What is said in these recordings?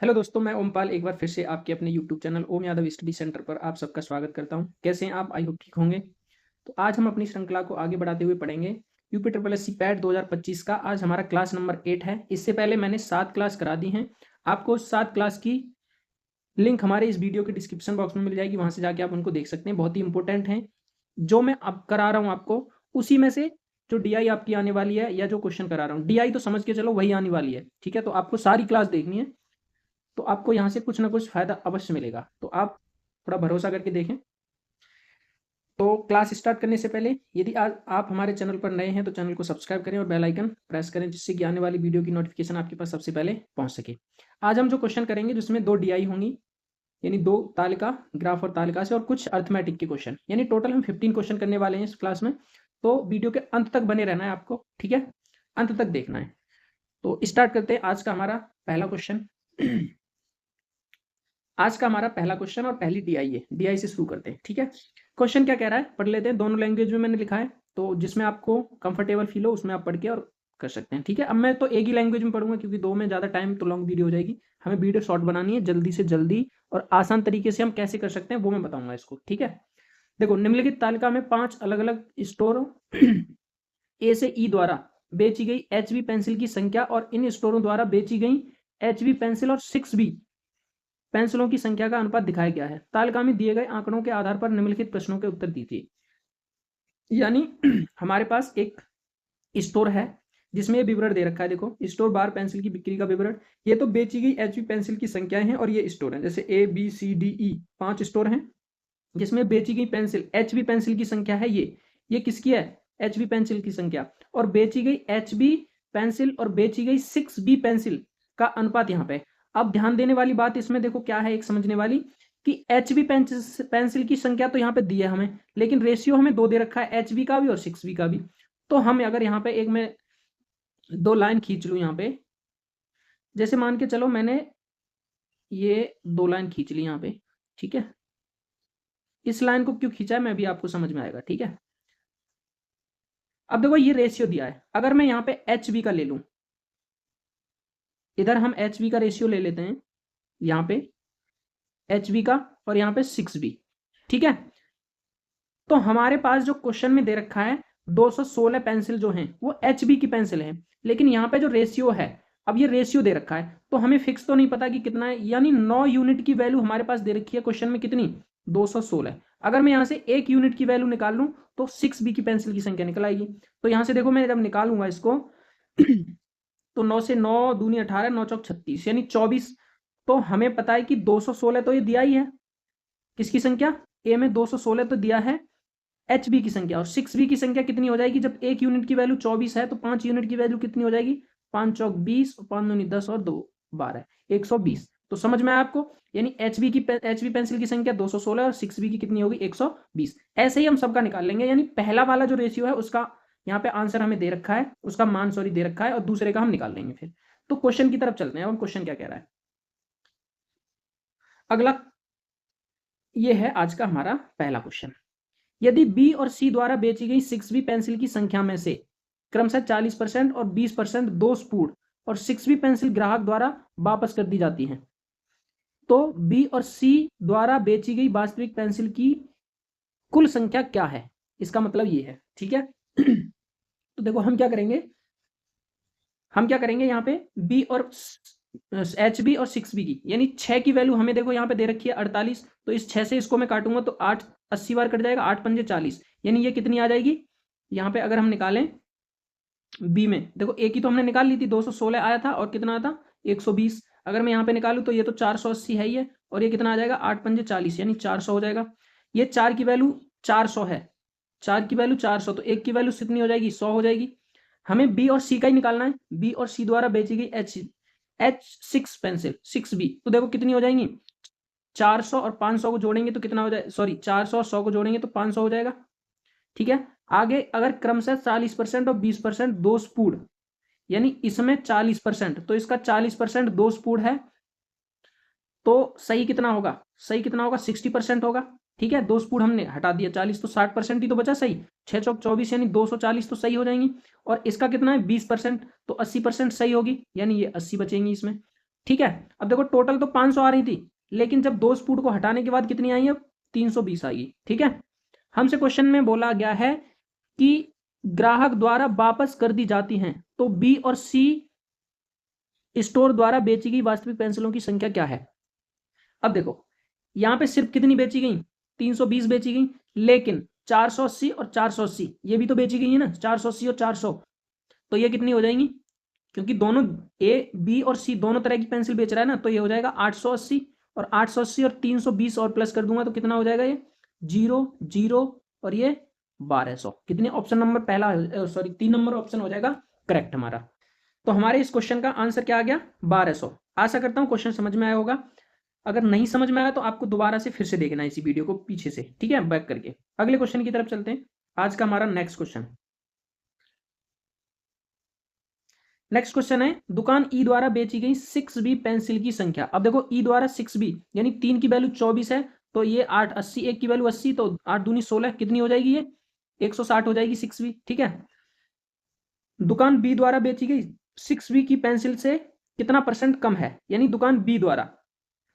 Hello दोस्तों, मैं ओमपाल एक बार फिर से आपके अपने यूट्यूब चैनल ओम यादव स्टडी सेंटर पर आप सबका स्वागत करता हूं। कैसे हैं आप? आई होप ठीक होंगे। तो आज हम अपनी श्रृंखला को आगे बढ़ाते हुए पढ़ेंगे UP triple S C PET 2025 का। आज हमारा क्लास नंबर 8 है। इससे पहले मैंने 7 क्लास करा दी हैं। आपको 7 क्लास की लिंक हमारे इस वीडियो के डिस्क्रिप्शन बॉक्स में मिल जाएगी, वहां से जाके आप उनको देख सकते हैं। बहुत ही इंपॉर्टेंट है। जो मैं अब करा रहा हूँ आपको, उसी में से जो डीआई आपकी आने वाली है या जो क्वेश्चन करा रहा हूँ, डीआई तो समझ के चलो वही आने वाली है। ठीक है, तो आपको सारी क्लास देखनी है, तो आपको यहाँ से कुछ ना कुछ फायदा अवश्य मिलेगा। तो आप थोड़ा भरोसा करके देखें। तो क्लास स्टार्ट करने से पहले यदि आज आप हमारे चैनल पर नए हैं तो चैनल को सब्सक्राइब करें और बेल आइकन प्रेस करें, जिससे कि आने वाली वीडियो की नोटिफिकेशन आपके पास सबसे पहले पहुंच सके। आज हम जो क्वेश्चन करेंगे जिसमें 2 डीआई होंगी, यानी 2 तालिका, ग्राफ और तालिका से, और कुछ अर्थमेटिक के क्वेश्चन, यानी टोटल हम 15 क्वेश्चन करने वाले हैं इस क्लास में। तो वीडियो के अंत तक बने रहना है आपको, ठीक है, अंत तक देखना है। तो स्टार्ट करते हैं आज का हमारा पहला क्वेश्चन। आज का हमारा पहला क्वेश्चन और पहली डीआई है। डीआई से शुरू करते हैं, ठीक है। क्वेश्चन क्या कह रहा है, पढ़ लेते हैं। दोनों लैंग्वेज में मैंने लिखा है, तो जिसमें आपको कंफर्टेबल फील हो उसमें आप पढ़ के और कर सकते हैं, ठीक है। अब मैं तो एक ही लैंग्वेज में पढ़ूंगा, क्योंकि दो में ज़्यादा टाइम तो लॉन्ग वीडियो हो जाएगी। हमें वीडियो शॉर्ट बनानी है, जल्दी से जल्दी और आसान तरीके से हम कैसे कर सकते हैं वो मैं बताऊंगा इसको, ठीक है। देखो, निम्नलिखित तालिका में 5 अलग अलग स्टोरों ए से ई द्वारा बेची गई एचबी पेंसिल की संख्या और इन स्टोरों द्वारा बेची गई एचबी पेंसिल और 6B पेंसिलों की संख्या का अनुपात दिखाया गया है। तालिका में दिए गए आंकड़ों के आधार पर निम्नलिखित प्रश्नों के उत्तर दीजिए। यानी हमारे पास एक स्टोर है जिसमें ये विवरण दे रखा है। देखो, स्टोर बार पेंसिल की बिक्री का विवरण, ये तो बेची गई एचबी पेंसिल की संख्याएं हैं, और ये स्टोर है। जैसे A B C D E 5 store हैं जिसमें बेची गई पेंसिल, एचबी पेंसिल की संख्या है ये किसकी है? एचबी पेंसिल की संख्या। और बेची गई एचबी पेंसिल और बेची गई 6B पेंसिल का अनुपात यहाँ पे। अब ध्यान देने वाली बात इसमें देखो क्या है, एक समझने वाली, कि एचबी पेंसिल की संख्या तो यहाँ पे दी है हमें, लेकिन रेशियो हमें 2 दे रखा है, एचबी का भी और 6B का भी। तो हम अगर यहाँ पे एक मैं 2 लाइन खींच लूँ यहाँ पे, जैसे मान के चलो मैंने ये 2 लाइन खींच ली यहाँ पे, ठीक है। इस लाइन को क्यों खींचा है मैं भी आपको समझ में आएगा, ठीक है। अब देखो, ये रेशियो दिया है। अगर मैं यहाँ पे एच बी का ले लूं, इधर हम एच बी का रेशियो ले लेते हैं, यहाँ पे एच बी का और यहाँ पे 6B, ठीक है। तो हमारे पास जो क्वेश्चन में दे रखा है 216 पेंसिल जो हैं वो एच बी की पेंसिल हैं, लेकिन यहाँ पे जो रेशियो है, अब ये रेशियो दे रखा है तो हमें फिक्स तो नहीं पता कि कितना है। यानी 9 यूनिट की वैल्यू हमारे पास दे रखी है क्वेश्चन में, कितनी? 216। अगर मैं यहाँ से 1 यूनिट की वैल्यू निकाल लूँ तो 6B की पेंसिल की संख्या निकल आएगी। तो यहाँ से देखो, मैं जब निकालूंगा इसको तो 9 से 9 दूनी 18, 9 चौक 36, यानी 24। तो हमें पता है कि 216 तो ये दिया ही है, किसकी संख्या? ए में 216 तो दिया है एच बी की संख्या। और 6B की संख्या कितनी हो जाएगी? जब 1 यूनिट की वैल्यू 24 है तो 5 यूनिट की वैल्यू कितनी हो जाएगी? 5 चौक 20, 5 दूनी 10 और 2 12, 120। तो समझ में आया आपको? यानी एचबी पेंसिल की संख्या 216 और 6B की कितनी होगी? 120। ऐसे ही हम सबका निकाल लेंगे। यानी पहला वाला जो रेशियो है उसका यहाँ पे आंसर हमें दे रखा है, उसका मान सॉरी दे रखा है, और दूसरे का हम निकाल लेंगे फिर। तो क्वेश्चन की तरफ चलते हैं। और क्वेश्चन क्या कह रहा है अगला, ये है आज का हमारा पहला क्वेश्चन। यदि बी और सी द्वारा बेची गई 6B पेंसिल की संख्या में से क्रमशः 40% और 20% दो स्पूड और 6B पेंसिल ग्राहक द्वारा वापस कर दी जाती हैं, तो बी और सी द्वारा बेची गई वास्तविक पेंसिल की कुल संख्या क्या है? इसका मतलब ये है, ठीक है। तो देखो, हम क्या करेंगे यहाँ पे बी और एच बी और 6B की, यानी 6 की वैल्यू हमें देखो यहाँ पे दे रखी है 48। तो इस 6 से इसको मैं काटूंगा तो 8 80 बार कट जाएगा, 8 पंजे 40, यानी ये कितनी आ जाएगी यहाँ पे? अगर हम निकालें बी में, देखो ए की तो हमने निकाल ली थी, 216 आया था, और कितना आता 120। अगर मैं यहाँ पे निकालूं तो ये तो 480 है ही है, और ये कितना आ जाएगा? 8 पंजे 40, यानी 400 हो जाएगा। ये 4 की वैल्यू 400 है, 4 की वैल्यू 400, तो एक की वैल्यू कितनी हो जाएगी? 100 हो जाएगी। हमें बी और सी का ही निकालना है। बी और सी द्वारा बेची गई H6 पेंसिल 6B, तो देखो कितनी हो जाएंगी? 400 और 500 को जोड़ेंगे तो कितना हो जाए, सॉरी 400 और 100 को जोड़ेंगे तो 500 हो जाएगा, ठीक है। आगे अगर क्रमशः 40% और 20% दो स्पूड, यानी इसमें 40%, तो इसका 40% दो स्पूड है, तो सही कितना होगा? सही कितना होगा? 60% होगा, ठीक है। दो स्पूड हमने हटा दिया, 40, तो 60% ही तो बचा सही। 6 चौक 24, यानी 240 तो सही हो जाएंगी। और इसका कितना है? 20%, तो 80% सही होगी, यानी ये 80 बचेंगी इसमें। ठीक है। अब देखो टोटल तो 500 आ रही थी, लेकिन जब 2 स्पूट को हटाने के बाद कितनी आई, अब 320 आएगी। ठीक है। हमसे क्वेश्चन में बोला गया है कि ग्राहक द्वारा वापस कर दी जाती हैं तो बी और सी स्टोर द्वारा बेची गई वास्तविक पेंसिलों की संख्या क्या है। अब देखो यहां पे सिर्फ कितनी बेची गई, 320 बेची गई, लेकिन 480 और 480 ये भी तो बेची गई है ना, 480 और 400, तो ये कितनी हो जाएंगी, क्योंकि दोनों ए बी और सी दोनों तरह की पेंसिल बेच रहा है ना, तो ये हो जाएगा 880 और 880 और 320 और प्लस कर दूंगा तो कितना हो जाएगा, ये 0 0 और ये 1200। कितने ऑप्शन नंबर पहला, सॉरी 3 नंबर ऑप्शन हो जाएगा करेक्ट हमारा। तो हमारे इस क्वेश्चन का आंसर क्या आ गया, 1200। आशा करता हूं क्वेश्चन समझ में आया होगा। अगर नहीं समझ में आया तो आपको दोबारा से फिर से देखना इसी वीडियो को पीछे से, ठीक है, बैक करके। अगले क्वेश्चन की तरफ चलते हैं। आज का हमारा नेक्स्ट क्वेश्चन है, दुकान ई द्वारा बेची गई 6B पेंसिल की संख्या। अब देखो ई द्वारा 6B यानी 3 की वैल्यू 24 है, तो ये 880, 1 की वैल्यू 80, तो 8 दूनी 16, कितनी हो जाएगी, ये 160 हो जाएगी 6B। ठीक है। दुकान बी द्वारा बेची गई 6B की पेंसिल से कितना परसेंट कम है, यानी दुकान बी द्वारा।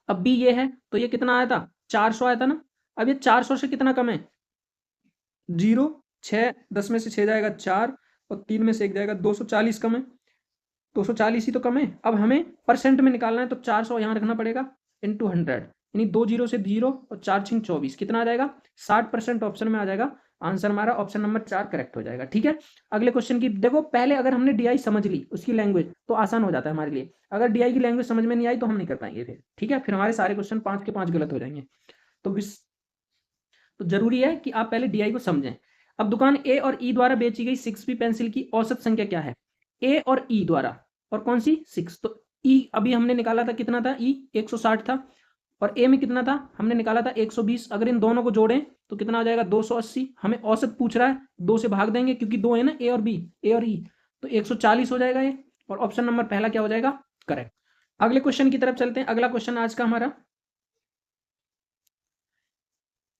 अब बी ये है तो ये कितना आया था, 400 आया था ना। अब ये 400 से कितना कम है, 0, 6, 10 में से 6 जाएगा 4 और 3 में से 1 जाएगा, 240 कम है, 240 ही तो कम है। अब हमें परसेंट में निकालना है तो 400 यहाँ रखना पड़ेगा इंटू 100, यानी 2 जीरो से 0 और 4 छिंग 24, कितना आ जाएगा 60% ऑप्शन में आ जाएगा। आंसर हमारा ऑप्शन नंबर 4 करेक्ट हो जाएगा। ठीक है। अगले क्वेश्चन की देखो, पहले अगर हमने डीआई समझ ली उसकी लैंग्वेज तो आसान हो जाता है हमारे लिए, अगर डीआई की लैंग्वेज समझ में नहीं आई तो हम नहीं कर पाएंगे फिर। ठीक है, फिर हमारे सारे क्वेश्चन 5 के 5 गलत हो जाएंगे। तो जरूरी है कि आप पहले डीआई को समझें। अब दुकान ए और ई द्वारा बेची गई 6B पेंसिल की औसत संख्या क्या है, ए और ई द्वारा, और कौन सी 6, तो ई अभी हमने निकाला था कितना था, ई 160 था, और ए में कितना था हमने निकाला था 120। अगर इन दोनों को जोड़ें तो कितना आ जाएगा 280। हमें औसत पूछ रहा है, 2 से भाग देंगे क्योंकि 2 है ना, ए और बी, ए और ई, तो 140 हो जाएगा ये, और ऑप्शन नंबर पहला क्या हो जाएगा करेक्ट। अगले क्वेश्चन की तरफ चलते हैं। अगला क्वेश्चन आज का हमारा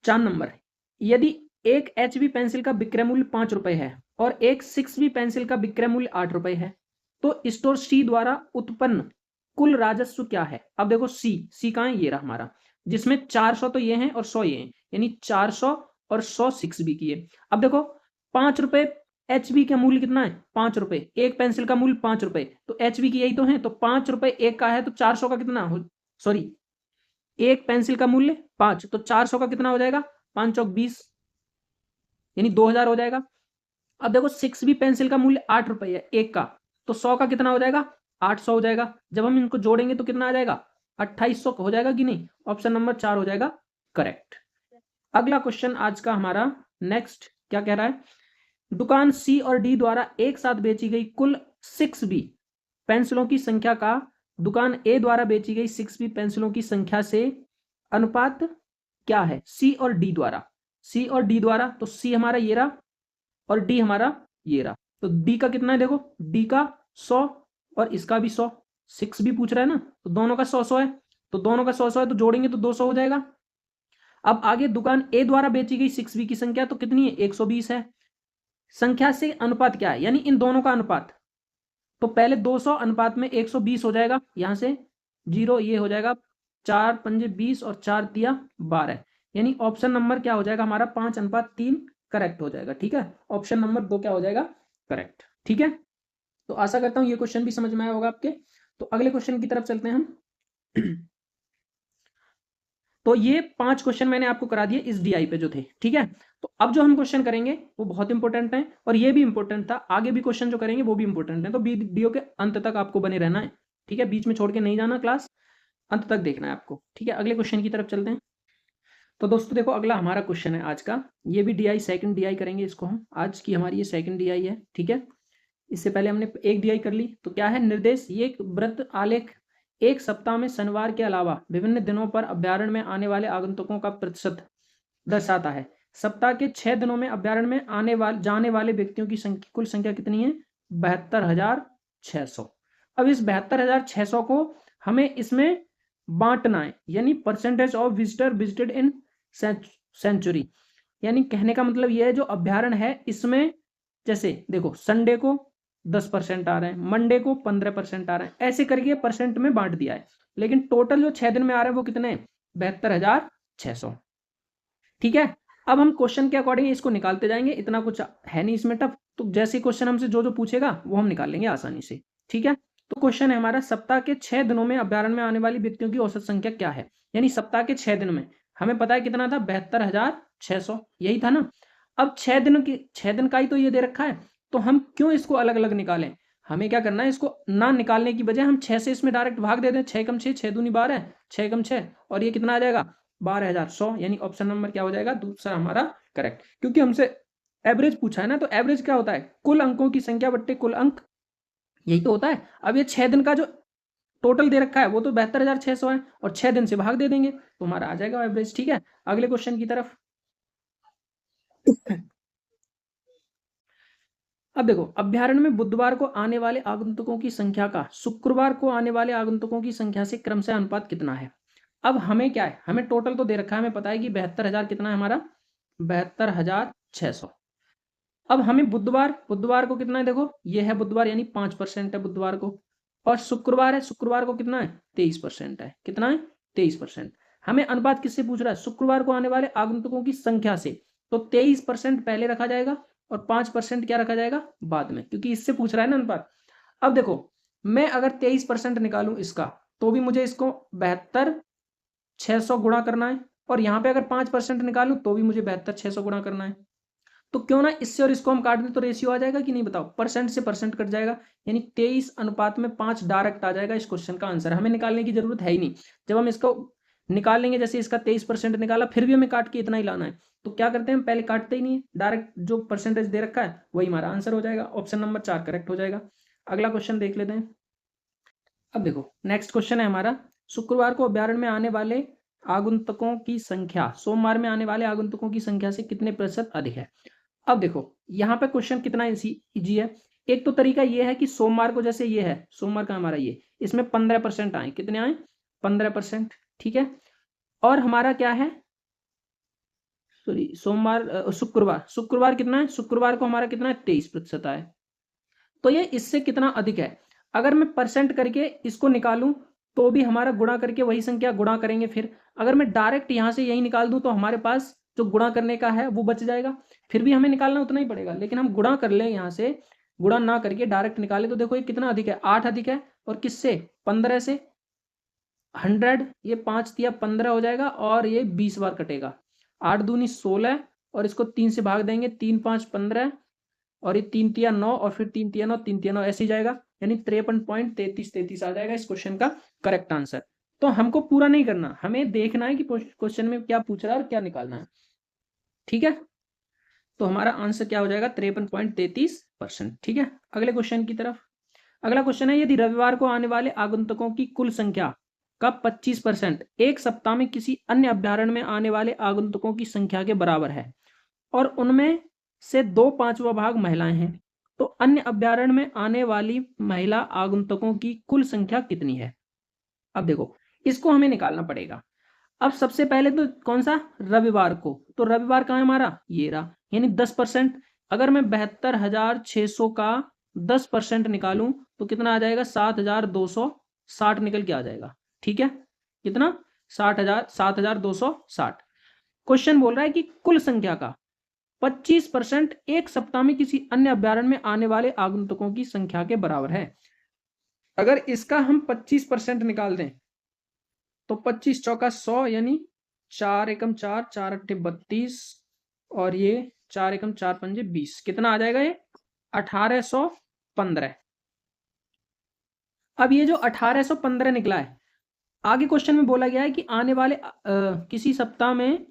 4 नंबर है। यदि एक HB पेंसिल का विक्रय मूल्य 5 रुपए है और एक 6B पेंसिल का विक्रय मूल्य 8 रुपए है, तो स्टोर सी द्वारा उत्पन्न कुल राजस्व क्या है। अब देखो सी कहाँ है, ये रहा हमारा, जिसमें 400 तो ये हैं और 100 ये हैं, यानी 400 और 100 6B की है। अब देखो 5 रुपए HB का मूल्य कितना है, 5 रुपए, एक पेंसिल का मूल्य 5 रुपए, तो HB की यही तो है, तो 5 रुपए एक का है तो 400 का कितना हो, सॉरी एक पेंसिल का मूल्य 5, तो 400 का कितना हो जाएगा, 5 चौक 20, यानी 2000 हो जाएगा। अब देखो 6B पेंसिल का मूल्य 8 रुपए है एक का, तो 100 का कितना हो जाएगा, 800 हो जाएगा। जब हम इनको जोड़ेंगे तो कितना आ जाएगा, 2800 हो जाएगा कि नहीं, ऑप्शन नंबर 4 हो जाएगा करेक्ट। अगला क्वेश्चन आज का हमारा नेक्स्ट क्या कह रहा है, दुकान सी और डी द्वारा एक साथ बेची गई कुल 6B पेंसिलों की संख्या का दुकान ए द्वारा बेची गई 6B पेंसिलों की संख्या से अनुपात क्या है, सी और डी द्वारा। सी और डी द्वारा, तो सी हमारा ये रहा और डी हमारा ये रहा, तो डी का कितना है, देखो डी का 100 और इसका भी 100, 6B पूछ रहा है ना, तो दोनों का 100 100 है, तो दोनों का 100 100 है, तो जोड़ेंगे तो 200 हो जाएगा। अब आगे दुकान ए द्वारा बेची गई 6B की संख्या तो कितनी है, 120 है। संख्या से अनुपात क्या है, यानी इन दोनों का अनुपात, तो पहले 200 अनुपात में 120 हो जाएगा, यहां से 0 ये हो जाएगा, 4 पंजे 20 और 4 तिया 12, यानी ऑप्शन नंबर क्या हो जाएगा हमारा 5:3 करेक्ट हो जाएगा। ठीक है, ऑप्शन नंबर 2 क्या हो जाएगा करेक्ट। ठीक है, तो आशा करता हूं ये क्वेश्चन भी समझ में आया होगा आपके। तो अगले क्वेश्चन की तरफ चलते हैं हम। तो ये 5 क्वेश्चन मैंने आपको करा दिए इस डीआई पे जो थे। ठीक है, तो अब जो हम क्वेश्चन करेंगे वो बहुत इंपॉर्टेंट है, और ये भी इंपॉर्टेंट था, आगे भी क्वेश्चन जो करेंगे वो भी इंपॉर्टेंट है, तो वीडियो के अंत तक आपको बने रहना है। ठीक है, बीच में छोड़ के नहीं जाना, क्लास अंत तक देखना है आपको। ठीक है, अगले क्वेश्चन की तरफ चलते हैं। तो दोस्तों देखो, अगला हमारा क्वेश्चन है आज का, ये भी डीआई सेकंड डीआई करेंगे इसको हम, आज की हमारी ये सेकंड डीआई है। ठीक है, इससे पहले हमने एक डीआई कर ली। तो क्या है निर्देश, ये व्रत आलेख एक सप्ताह में शनिवार के अलावा विभिन्न दिनों पर अभ्यारण्य में आने वाले आगंतुकों का प्रतिशत दर्शाता है। सप्ताह के 6 दिनों में अभ्यारण्य में जाने वाले व्यक्तियों की कुल संख्या कितनी है, 72,600। अब इस 72,600 को हमें इसमें बांटना है, यानी percentage of visitor visited in century, यानी कहने का मतलब यह है जो अभ्यारण्य है इसमें, जैसे देखो संडे को 10% आ रहे हैं, मंडे को 15% आ रहे हैं, ऐसे करके परसेंट में बांट दिया है। लेकिन टोटल जो 6 दिन में आ रहे हैं वो कितने, 72,600। ठीक है, अब हम क्वेश्चन के अकॉर्डिंग इसको निकालते जाएंगे, इतना कुछ है नहीं इसमें टफ, तो जैसे क्वेश्चन हमसे जो जो पूछेगा वो हम निकाल लेंगे आसानी से। ठीक है, तो क्वेश्चन है हमारा, सप्ताह के 6 दिनों में अभ्यारण्य में आने वाली व्यक्तियों की औसत संख्या क्या है। यानी सप्ताह के 6 दिन में हमें पता है कितना था, 72,600, यही था ना। अब 6 दिन का ही तो ये दे रखा है, तो हम क्यों इसको अलग अलग निकालें। हमें क्या करना है, इसको ना निकालने की बजाय हम 6 से इसमें डायरेक्ट भाग दे दें। 6 कम 6, 6 दूनी 12, 6 कम 6, और ये कितना आ जाएगा, 12,100। यानी ऑप्शन नंबर क्या हो जाएगा, दूसरा हमारा करेक्ट। क्योंकि हमसे एवरेज पूछा है ना, तो एवरेज क्या होता है, कुल अंकों की संख्या बट्टे कुल अंक, यही तो होता है। अब ये 6 दिन का जो टोटल दे रखा है वो तो 72,600 है, और 6 दिन से भाग दे देंगे तो हमारा आ जाएगा एवरेज। ठीक है, अगले क्वेश्चन की तरफ। अब देखो, अभ्यारण्य में बुधवार को आने वाले आगंतुकों की संख्या का शुक्रवार को आने वाले आगंतुकों की संख्या से क्रमशः अनुपात कितना है। अब हमें क्या है, हमें टोटल तो दे रखा है, हमें पता है कि 72,000 कितना है हमारा, 72,600। अब हमें बुधवार को कितना है, देखो ये है बुधवार, यानी 5% है बुधवार को, और शुक्रवार है, शुक्रवार को कितना है, 23% है। कितना है, 23%। हमें अनुपात किससे पूछ रहा है, शुक्रवार को आने वाले आगंतुकों की संख्या से, तो 23% पहले रखा जाएगा और 5% क्या रखा जाएगा बाद में, क्योंकि इससे पूछ रहा है ना अनुपात। अब देखो, मैं अगर 23% निकालूं इसका, तो भी मुझे इसको 72,600 गुणा करना है, और यहाँ पे अगर 5% निकालूं तो भी मुझे 72,600 गुणा करना है। तो क्यों ना इससे और इसको हम काट दें, तो रेशियो आ जाएगा कि नहीं बताओ, परसेंट से परसेंट कट जाएगा, यानी 23:5 डायरेक्ट आ जाएगा इस क्वेश्चन का आंसर। हमें निकालने की जरूरत है ही नहीं। जब हम इसको निकाल लेंगे, जैसे इसका 23% निकाला, फिर भी हमें काट के इतना ही लाना है, तो क्या करते हैं, हम पहले काटते ही नहीं है, डायरेक्ट जो परसेंटेज दे रखा है वही हमारा आंसर हो जाएगा। ऑप्शन नंबर 4 करेक्ट हो जाएगा। अगला क्वेश्चन देख लेते हैं। अब देखो, नेक्स्ट क्वेश्चन है हमारा, शुक्रवार को अभ्यारण्य में आने वाले आगंतुकों की संख्या सोमवार में आने वाले आगंतुकों की संख्या से कितने प्रतिशत अधिक है। अब देखो, यहाँ पे क्वेश्चन कितना इजी है। एक तो तरीका ये है कि सोमवार को, जैसे ये है सोमवार का हमारा ये, इसमें 15% आए, कितने आए, 15%। ठीक है, और हमारा क्या है, सॉरी शुक्रवार कितना है, शुक्रवार को हमारा कितना है, 23% आए। तो ये इससे कितना अधिक है। अगर मैं परसेंट करके इसको निकालूं तो भी हमारा गुणा करके वही संख्या गुणा करेंगे। फिर अगर मैं डायरेक्ट यहां से यही निकाल दूं तो हमारे पास जो गुणा करने का है वो बच जाएगा, फिर भी हमें निकालना उतना ही पड़ेगा। लेकिन हम गुणा कर लें, यहाँ से गुणा ना करके डायरेक्ट निकाले, तो देखो ये कितना अधिक है, 8 अधिक है। और किससे, 15 से, 100, ये 5 दिया 15 हो जाएगा, और ये 20 बार कटेगा, 8 दूनी 16, और इसको 3 से भाग देंगे, 3 5 15, और ये 3 तिया 9, और फिर 3 तिया 9, 3 तिया 9, ऐसे ही जाएगा। यानी 53.3333 आ जाएगा इस क्वेश्चन का करेक्ट आंसर। तो हमको पूरा नहीं करना, हमें देखना है कि क्वेश्चन में क्या पूछ रहा है और क्या निकालना है। ठीक है, तो हमारा आंसर क्या हो जाएगा, 53.33%। ठीक है, अगले क्वेश्चन की तरफ। अगला क्वेश्चन है, यदि रविवार को आने वाले आगंतुकों की कुल संख्या का 25% एक सप्ताह में किसी अन्य अभ्यारण्य में आने वाले आगंतुकों की संख्या के बराबर है, और उनमें से 2/5वां भाग महिलाएं हैं, तो अन्य अभ्यारण्य में आने वाली महिला आगंतुकों की कुल संख्या कितनी है। अब देखो, इसको हमें निकालना पड़ेगा। अब सबसे पहले तो कौन सा, रविवार को, तो रविवार कहाँ है हमारा, ये रहा, यानी 10%। अगर मैं 72,600 का 10% निकालूं तो कितना आ जाएगा, 7,260 निकल के आ जाएगा। ठीक है, कितना, 7,260। क्वेश्चन बोल रहा है कि कुल संख्या का 25% एक सप्ताह में किसी अन्य अभ्यारण्य में आने वाले आगंतुकों की संख्या के बराबर है। अगर इसका हम 25% निकाल दें तो 25 चौका 100, यानी 4 एकम 4, 4 अट्ठे 32, और ये 4 एकम 4 पंजे 20, कितना आ जाएगा ये, 1815। अब ये जो 1815 निकला है, आगे क्वेश्चन में बोला गया है कि आने वाले किसी सप्ताह में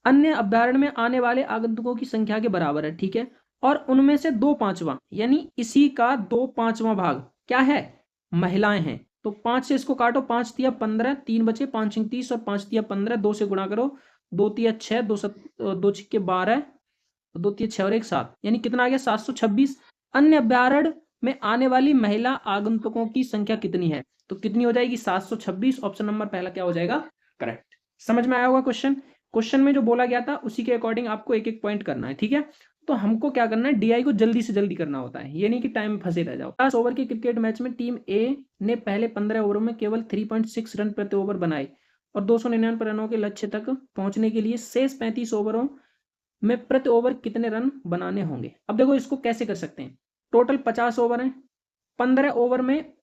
अन्य अभ्यारण्य में आने वाले आगंतुकों की संख्या के बराबर है। ठीक है, और उनमें से 2/5वां, यानी इसी का 2/5वां भाग क्या है, महिलाएं हैं। तो 5 से इसको काटो, 5 तिया 15, 3 बचे, 5 छिंग 30, और 5 तिया 15, 2 से गुणा करो, 2 तिया 6, 2 छिक्के 12, 2 तिया 6 और 1 7, यानी कितना आ गया, 726। अन्य अभ्यारण्य में आने वाली महिला आगंतुकों की संख्या कितनी है, तो कितनी हो जाएगी, 726। ऑप्शन नंबर पहला क्या हो जाएगा, करेक्ट। समझ में आया होगा क्वेश्चन। क्वेश्चन में जो बोला गया था उसी के अकॉर्डिंग आपको एक एक पॉइंट करना है। ठीक है, तो हमको क्या करना है, डीआई को जल्दी से जल्दी करना होता है, ये नहीं कि टाइम में फंसे रह जाओ। 50 ओवर के क्रिकेट मैच में टीम ए ने पहले 15 ओवरों में केवल 3.6 रन प्रति ओवर बनाए और 299 रनों के लक्ष्य तक पहुंचने के लिए शेष 35 ओवरों में प्रति ओवर कितने रन बनाने होंगे। अब देखो इसको कैसे कर सकते हैं, टोटल 50 ओवर हैं, 15 ओवर में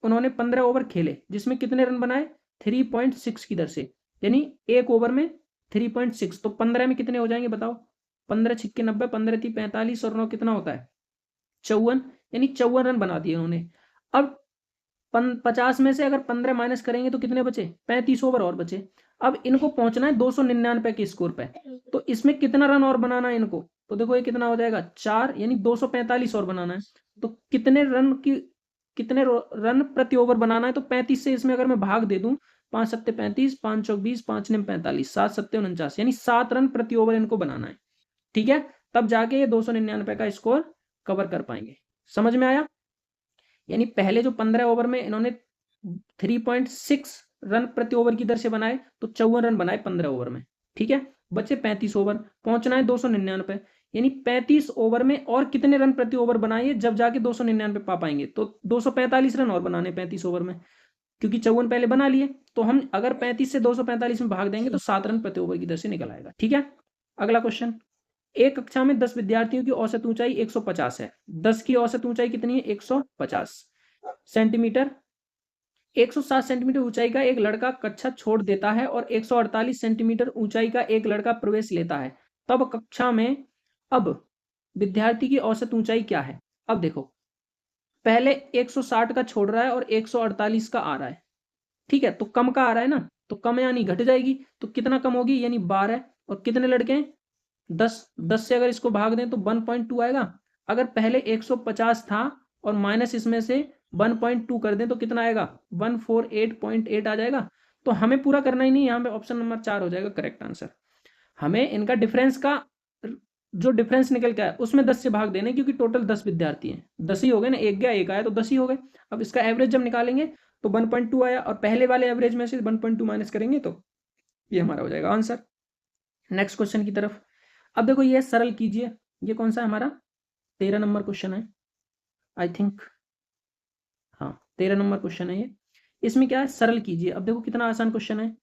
उन्होंने 15 ओवर खेले जिसमें कितने रन बनाए, 3.6 की दर से, यानी एक ओवर में 3.6, तो 15 में कितने हो जाएंगे बताओ, 15 छिक्के 90, 15 थी 45 और 9 कितना होता है 54, यानी 54 रन बना दिए उन्होंने। अब 50 में से अगर 15 माइनस करेंगे तो कितने बचे, 35 ओवर और बचे। अब इनको पहुंचना है 299 के स्कोर पे, तो इसमें कितना रन और बनाना है इनको, तो देखो ये कितना हो जाएगा 4, यानी 245 और बनाना है। तो कितने रन प्रति ओवर बनाना है, तो 35 से इसमें अगर मैं भाग दे दूं, 5 सत्ते 35, 5 चौक 20, 5 निम 45, 7 सत्ते 49, यानी 7 रन प्रति ओवर इनको बनाना है। ठीक है, तब जाके ये 299 का स्कोर कवर कर पाएंगे। समझ में आया, यानी पहले जो 15 ओवर में इन्होंने 3.6 रन प्रति ओवर की दर से बनाए, तो 54 रन बनाए 15 ओवर में। ठीक है, बचे 35 ओवर, पहुंचना है 299, यानी 35 ओवर में और कितने रन प्रति ओवर बनाइए जब जाके 299 पा पाएंगे, तो 245 रन और बनाने 35 ओवर में, क्योंकि 54 पहले बना लिए। तो हम अगर 35 से 245 में भाग देंगे तो 7 रन प्रति ओवर की दर से निकल आएगा। ठीक है, अगला क्वेश्चन, एक कक्षा में 10 विद्यार्थियों की औसत ऊंचाई 150 है, 10 की औसत ऊंचाई कितनी है, 150 सेंटीमीटर। 107 सेंटीमीटर ऊंचाई का एक लड़का कक्षा छोड़ देता है और 148 सेंटीमीटर ऊंचाई का एक लड़का प्रवेश लेता है, तब कक्षा में अब विद्यार्थी की औसत ऊंचाई क्या है। अब देखो, पहले 160 का छोड़ रहा है और 148 का आ रहा है, ठीक है, तो कम का आ रहा है ना, तो कम यानी घट जाएगी, तो कितना कम होगी, यानी 12, और कितने लड़के हैं 10, 10 से अगर इसको भाग दें तो 1.2 आएगा। अगर पहले 150 था और माइनस इसमें से 1.2 कर दें तो कितना आएगा, 148.8 आ जाएगा। तो हमें पूरा करना ही नहीं, यहाँ पे ऑप्शन नंबर 4 हो जाएगा करेक्ट आंसर। हमें इनका डिफरेंस का जो डिफरेंस निकल के आया उसमें 10 से भाग देने, क्योंकि टोटल 10 विद्यार्थी हैं, 10 ही हो गए ना, एक गया एक आया तो 10 ही हो गए। अब इसका एवरेज जब निकालेंगे तो 1.2 आया, और पहले वाले एवरेज में से 1.2 माइनस करेंगे तो ये हमारा हो जाएगा आंसर। नेक्स्ट क्वेश्चन की तरफ, अब देखो ये सरल कीजिए, ये कौन सा है हमारा 13 नंबर क्वेश्चन है आई थिंक, हाँ 13 नंबर क्वेश्चन है ये। इसमें क्या है, सरल कीजिए। अब देखो कितना आसान क्वेश्चन है,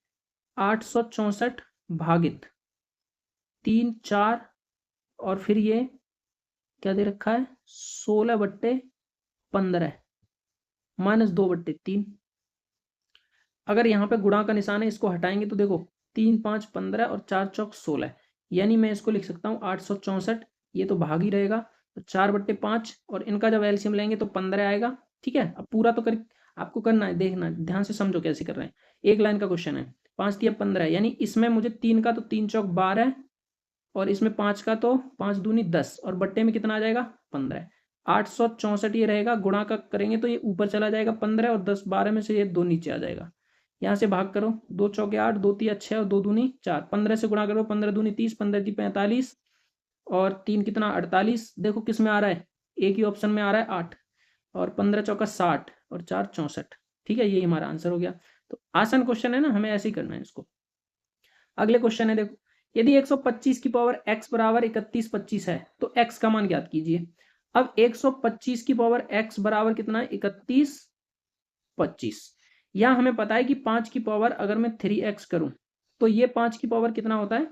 864 भागित 3 4 और फिर ये क्या दे रखा है 16/15 माइनस 2/3। अगर यहाँ पे गुणा का निशान है इसको हटाएंगे तो देखो 3 5 15 और 4 चौक 16, यानी मैं इसको लिख सकता हूँ 864, ये तो भाग ही रहेगा, तो 4/5 और इनका जब एलसीएम लेंगे तो 15 आएगा। ठीक है, अब पूरा तो कर आपको करना है, देखना है, ध्यान से समझो कैसे कर रहे हैं। एक लाइन का क्वेश्चन है, 5 3 15, यानी इसमें मुझे 3 का तो 3 चौक 12 और इसमें 5 का तो 5 दूनी 10 और बट्टे में कितना आ जाएगा 15। 864 ये रहेगा, गुणा का करेंगे तो ये ऊपर चला जाएगा 15 और 10 12 में से ये 2 नीचे आ जाएगा। यहाँ से भाग करो, 2 चौके 8, 2 3 6 और 2 दूनी 4, 15 से गुणा करो, 15 दूनी 30, 15 ती 45 और 3 कितना 48। देखो किस में आ रहा है, एक ही ऑप्शन में आ रहा है 8, और 15 चौका 60 और 4 64। ठीक है, यही हमारा आंसर हो गया। तो आसान क्वेश्चन है ना, हमें ऐसे ही करना है इसको। अगले क्वेश्चन है, देखो यदि 125 की पावर x बराबर 31 25 है तो x का मान ज्ञात कीजिए। अब 125 की पावर x बराबर कितना है 31 25, यहाँ हमें पता है कि 5 की पावर अगर मैं 3x करूं तो ये 5 की पावर कितना होता है,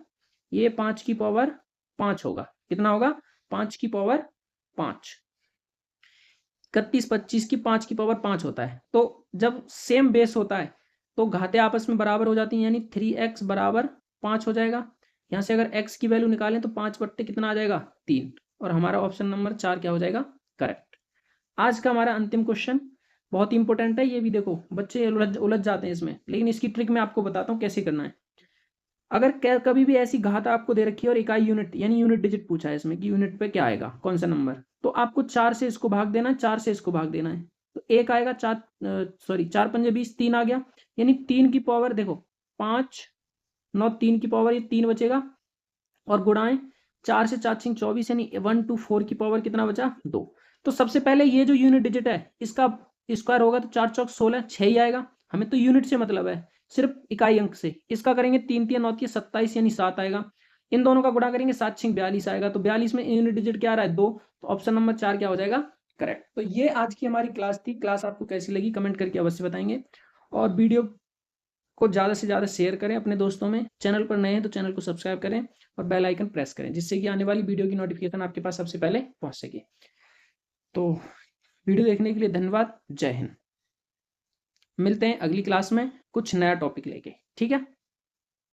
ये 5 की पावर 5 होगा, कितना होगा 5 की पावर 5, 31 25 की 5 की पावर 5 होता है। तो जब सेम बेस होता है तो घाते आपस में बराबर हो जाती हैं, यानी 3x बराबर 5 हो जाएगा। यहाँ से अगर x की वैल्यू निकालें तो 5 बट्टे कितना आ जाएगा 3, और हमारा ऑप्शन नंबर 4 क्या हो जाएगा करेक्ट। आज का हमारा अंतिम क्वेश्चन बहुत इंपॉर्टेंट है, ये भी देखो बच्चे उलझ जाते हैं इसमें, लेकिन इसकी ट्रिक मैं आपको बताता हूँ कैसे करना है। अगर कभी भी ऐसी घात आपको दे रखी है और इकाई यूनिट यानी यूनिट डिजिट पूछा है इसमें कि यूनिट पे क्या आएगा कौन सा नंबर, तो आपको 4 से इसको भाग देना है, 4 से इसको भाग देना है, तो एक आएगा 4 4 पंजे 20, 3 आ गया, यानी 3 की पावर देखो 5 9 3 की पावर ये 3 बचेगा, और गुणाएं 4 से 4 6 24, यानी 1 2 4 की पावर कितना बचा 2। तो सबसे पहले ये जो यूनिट डिजिट है इसका स्क्वायर होगा तो 4 चौक 16 6 ही आएगा, हमें तो यूनिट से मतलब है सिर्फ इकाई अंक से। इसका करेंगे 3 3 9 27, यानी 7 आएगा। इन दोनों का गुणा करेंगे 7 6 42 आएगा। तो 42 में यूनिट डिजिट क्या आ रहा है 2, तो ऑप्शन नंबर 4 क्या हो जाएगा करेक्ट। तो ये आज की हमारी क्लास थी। क्लास आपको कैसी लगी कमेंट करके अवश्य बताएंगे, और वीडियो को ज़्यादा से ज़्यादा शेयर करें अपने दोस्तों में। चैनल पर नए हैं तो चैनल को सब्सक्राइब करें और बेल आइकन प्रेस करें, जिससे कि आने वाली वीडियो की नोटिफिकेशन आपके पास सबसे पहले पहुंच सके। तो वीडियो देखने के लिए धन्यवाद। जय हिंद। मिलते हैं अगली क्लास में कुछ नया टॉपिक लेके, ठीक है।